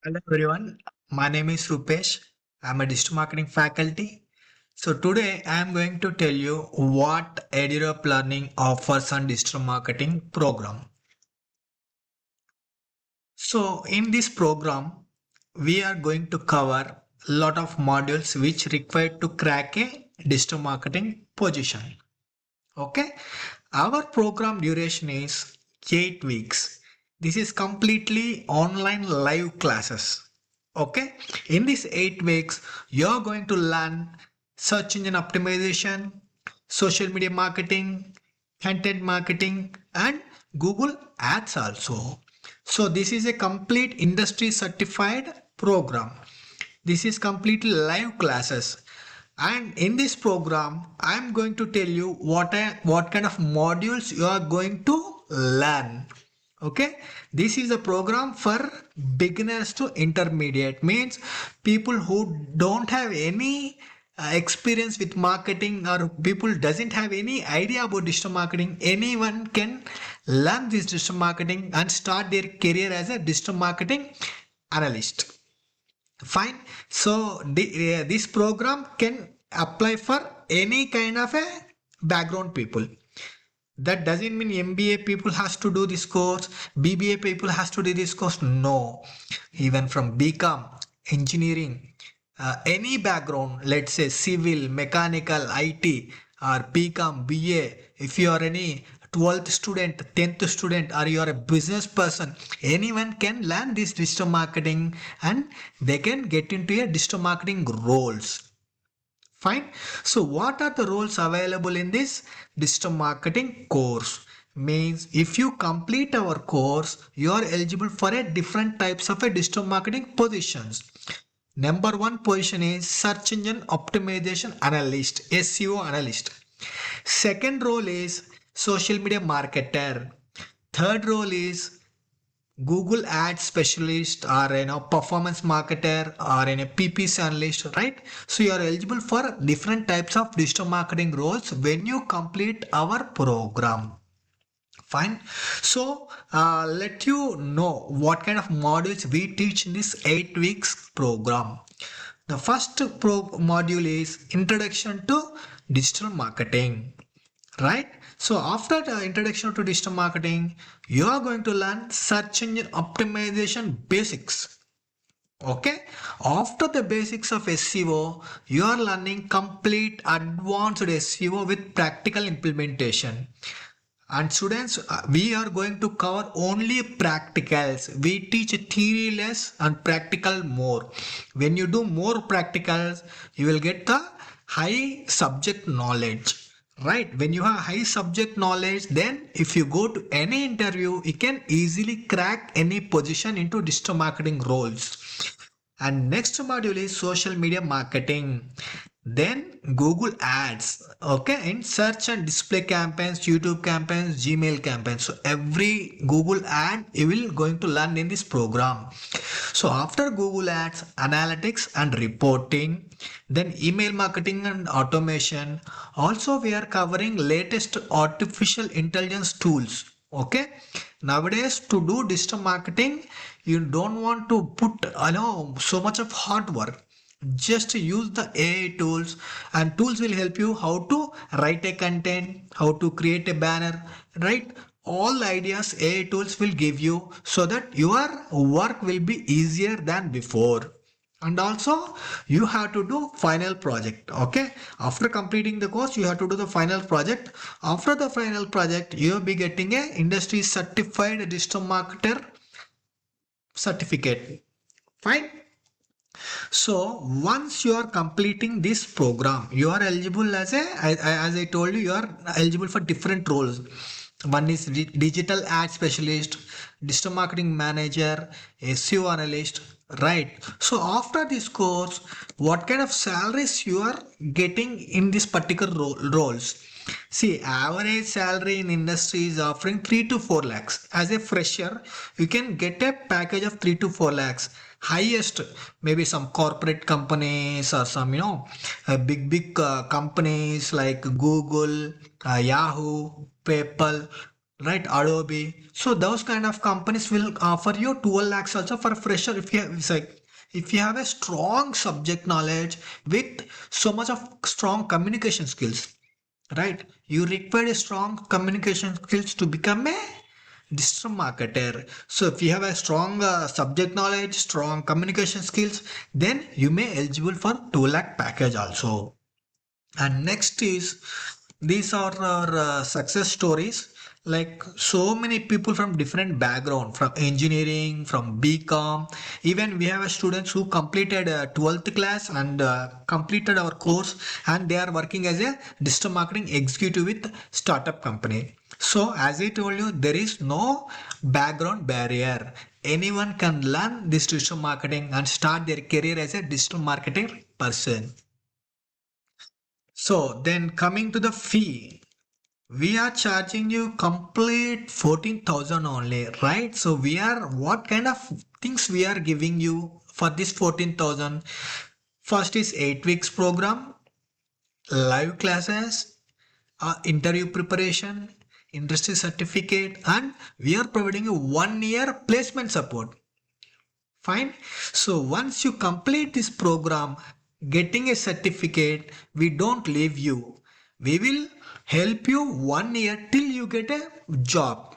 Hello everyone, my name is Rupesh. I'm a digital marketing faculty. So today I am going to tell you what Edurup Learning offers on digital marketing program. So in this program, we are going to cover a lot of modules which required to crack a digital marketing position. Okay, our program duration is 8 weeks. This is completely online live classes. Okay, in these 8 weeks, you're going to learn search engine optimization, social media marketing, content marketing, and Google Ads also. So, this is a complete industry certified program. This is completely live classes. And in this program, I am going to tell you what kind of modules you are going to learn. Okay, this is a program for beginners to intermediate, means people who don't have any experience with marketing or people doesn't have any idea about digital marketing. Anyone can learn this digital marketing and start their career as a digital marketing analyst. Fine. So this program can apply for any kind of a background people. That doesn't mean MBA people has to do this course, BBA people has to do this course. No, even from BCom, engineering, any background, let's say civil, mechanical, IT, or BCom, BA. If you are any 12th student, 10th student, or you are a business person, anyone can learn this digital marketing and they can get into a digital marketing roles. Fine. So what are the roles available in this digital marketing course? Means if you complete our course, you are eligible for a different types of a digital marketing positions. Number one position is search engine optimization analyst, SEO analyst. Second role is social media marketer. Third role is Google Ads specialist or performance marketer or a PPC analyst, right? So you are eligible for different types of digital marketing roles when you complete our program. Fine. So let you know what kind of modules we teach in this 8 weeks program. The first module is Introduction to Digital Marketing, right? So after the introduction to digital marketing, you are going to learn search engine optimization basics. Okay, after the basics of SEO, you are learning complete advanced SEO with practical implementation. And students, we are going to cover only practicals. We teach theory less and practical more. When you do more practicals, you will get the high subject knowledge. Right? When you have high subject knowledge, then if you go to any interview, you can easily crack any position into digital marketing roles. And next module is social media marketing. Then Google Ads. Okay, in search and display campaigns, YouTube campaigns, Gmail campaigns. So every Google ad you will going to learn in this program. So after Google Ads, analytics and reporting, then email marketing and automation. Also we are covering latest artificial intelligence tools. Okay, nowadays to do digital marketing, you don't want to put so much of hard work. Just use the AI tools, and tools will help you how to write a content, how to create a banner, right? All the ideas AI tools will give you so that your work will be easier than before. And also you have to do final project. Okay, after completing the course you have to do the final project. After the final project you will be getting a industry certified digital marketer certificate. Fine. So once you are completing this program, you are eligible as I told you, you are eligible for different roles. One is digital ad specialist, digital marketing manager, SEO analyst, right? So after this course, what kind of salaries you are getting in this particular roles? See, average salary in industry is offering 3 to 4 lakhs. As a fresher, you can get a package of 3 to 4 lakhs. Highest, maybe some corporate companies or some, big companies like Google, Yahoo, PayPal, right? Adobe. So those kind of companies will offer you 12 lakhs also for a fresher if you have, it's like, if you have a strong subject knowledge with so much of strong communication skills, right? You require a strong communication skills to become a digital marketer. So if you have a strong subject knowledge, strong communication skills, then you may eligible for 2 lakh package also. And next is, these are our success stories. Like so many people from different background, from engineering, from BCom. Even we have a students who completed 12th class and completed our course, and they are working as a digital marketing executive with startup company. So as I told you, there is no background barrier. Anyone can learn this digital marketing and start their career as a digital marketing person. So then coming to the fee, we are charging you complete 14,000 only, right? So we are, what kind of things we are giving you for this 14,000? First is 8 weeks program, live classes, interview preparation, industry certificate, and we are providing you 1 year placement support. Fine. So once you complete this program, getting a certificate, we don't leave you. We will help you 1 year till you get a job.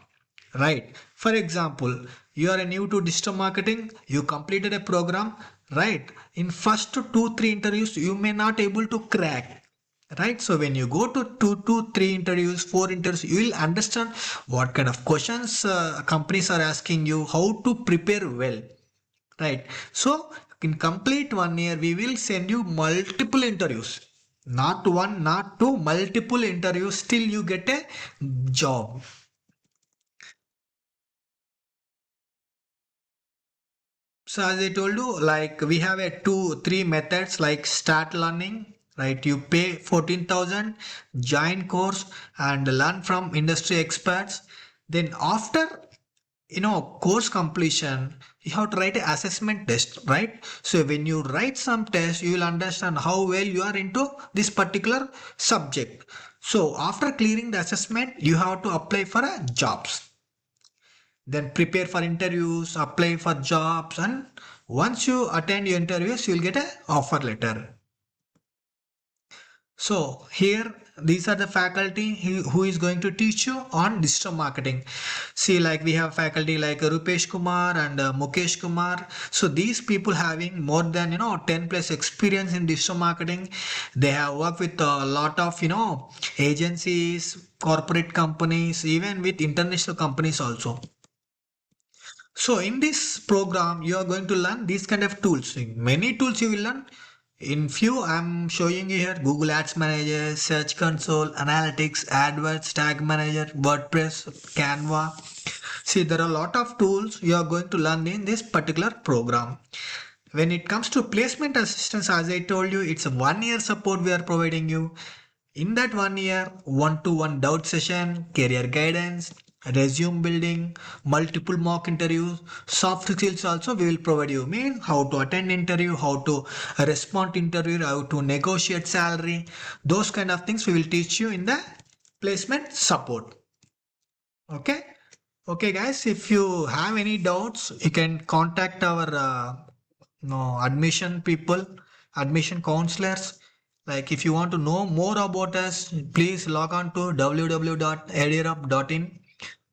Right. For example, you are new to digital marketing, you completed a program, right? In first 2, 3 interviews, you may not able to crack. Right. So when you go to 2 to 3 interviews, 4 interviews, you will understand what kind of questions companies are asking you, how to prepare well. Right. So in complete 1 year, we will send you multiple interviews. Not one, not two, multiple interviews till you get a job. So as I told you, like we have a 2, 3 methods like start learning, right? You pay 14,000, join course and learn from industry experts. Then after course completion, you have to write an assessment test, right? So when you write some test, you will understand how well you are into this particular subject. So after clearing the assessment, you have to apply for a jobs, then prepare for interviews, apply for jobs, and once you attend your interviews, you will get a offer letter. So here, these are the faculty who is going to teach you on digital marketing. See, like we have faculty like Rupesh Kumar and Mukesh Kumar. So these people having more than 10 plus experience in digital marketing. They have worked with a lot of agencies, corporate companies, even with international companies also. So in this program, you are going to learn these kind of tools. Many tools you will learn. In few, I'm showing you here Google Ads Manager, Search Console, Analytics, AdWords, Tag Manager, WordPress, Canva. See, there are a lot of tools you are going to learn in this particular program. When it comes to placement assistance, as I told you, it's a 1 year support we are providing you. In that 1 year, one-to-one doubt session, career guidance, resume building, multiple mock interviews, soft skills also we will provide you. Mean how to attend interview, how to respond to interview, how to negotiate salary. Those kind of things we will teach you in the placement support. Okay. Okay, guys. If you have any doubts, you can contact our no admission people, admission counselors. Like if you want to know more about us, please log on to www.edurup.in.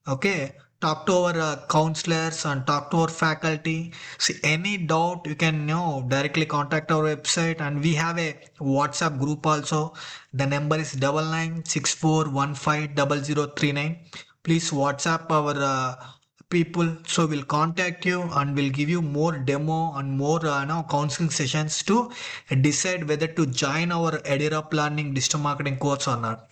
Okay, talk to our counselors and talk to our faculty. See any doubt, you can directly contact our website, and we have a WhatsApp group also. The number is 9964150039. Please WhatsApp our people, so we'll contact you and we'll give you more demo and more counseling sessions to decide whether to join our Edurup Learning digital marketing course or not.